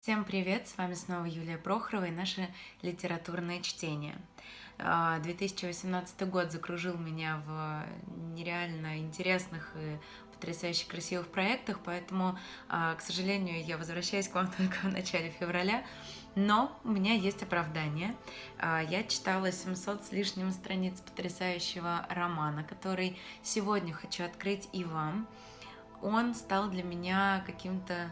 Всем привет! С вами снова Юлия Прохорова и наше литературное чтение. 2018 год закружил меня в нереально интересных и потрясающе красивых проектах, поэтому, к сожалению, я возвращаюсь к вам только в начале февраля, но у меня есть оправдание. Я читала 700 с лишним страниц потрясающего романа, который сегодня хочу открыть и вам. Он стал для меня каким-то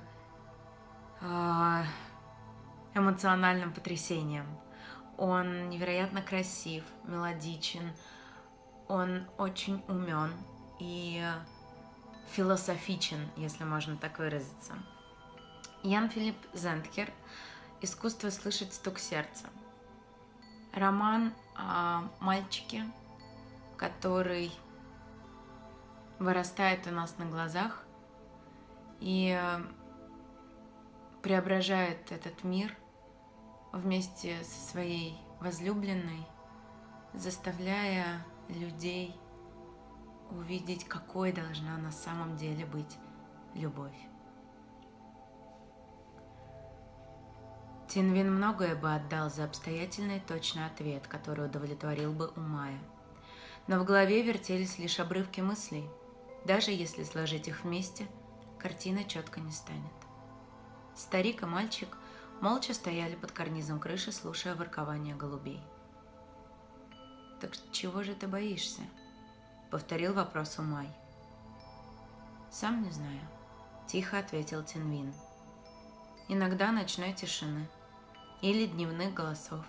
эмоциональным потрясением. Он невероятно красив, мелодичен, он очень умен и философичен, если можно так выразиться. Ян Филипп Зендкер «Искусство слышать стук сердца». Роман о мальчике, который вырастает у нас на глазах и преображает этот мир вместе со своей возлюбленной, заставляя людей увидеть, какой должна на самом деле быть любовь. Тинвин многое бы отдал за обстоятельный и точный ответ, который удовлетворил бы Умая. Но в голове вертелись лишь обрывки мыслей. Даже если сложить их вместе, картина четко не станет. Старик и мальчик молча стояли под карнизом крыши, слушая воркование голубей. «Так чего же ты боишься?» — повторил вопрос Умай. «Сам не знаю», — тихо ответил Тинвин. «Иногда ночной тишины или дневных голосов,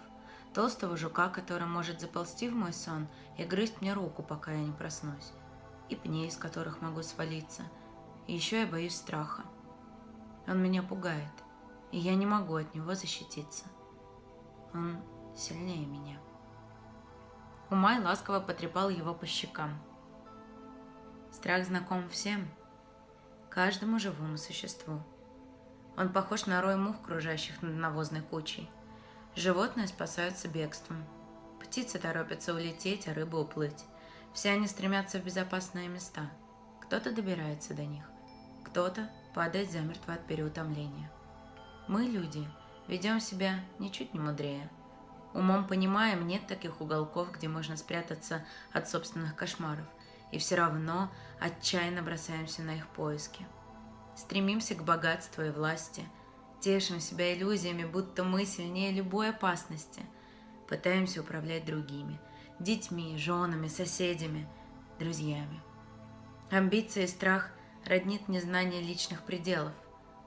толстого жука, который может заползти в мой сон и грызть мне руку, пока я не проснусь, и пней, из которых могу свалиться, и еще я боюсь страха. Он меня пугает, и я не могу от него защититься. Он сильнее меня». Умай ласково потрепал его по щекам. «Страх знаком всем, каждому живому существу. Он похож на рой мух, кружащих над навозной кучей. Животные спасаются бегством. Птицы торопятся улететь, а рыбы уплыть. Все они стремятся в безопасные места. Кто-то добирается до них, кто-то падает замертво от переутомления. Мы, люди, ведем себя ничуть не мудрее. Умом понимаем, нет таких уголков, где можно спрятаться от собственных кошмаров, и все равно отчаянно бросаемся на их поиски. Стремимся к богатству и власти, тешим себя иллюзиями, будто мы сильнее любой опасности, пытаемся управлять другими, детьми, женами, соседями, друзьями. Амбиции и страх роднит незнание личных пределов.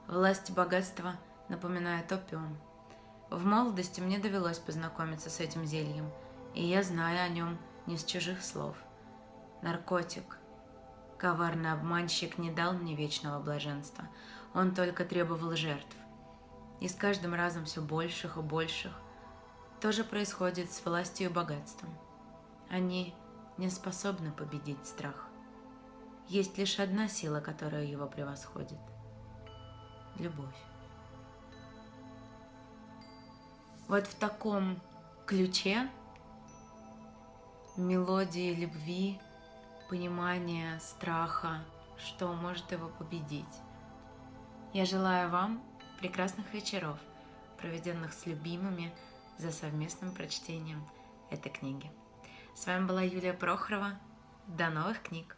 Власть и богатство напоминают опиум. В молодости мне довелось познакомиться с этим зельем, и я знаю о нем не с чужих слов. Наркотик. Коварный обманщик не дал мне вечного блаженства, он только требовал жертв. И с каждым разом все больших и больших. То же происходит с властью и богатством. Они не способны победить страх. Есть лишь одна сила, которая его превосходит – любовь. Вот в таком ключе мелодии любви, понимания, страха, что может его победить. Я желаю вам прекрасных вечеров, проведенных с любимыми за совместным прочтением этой книги. С вами была Юлия Прохорова. До новых книг!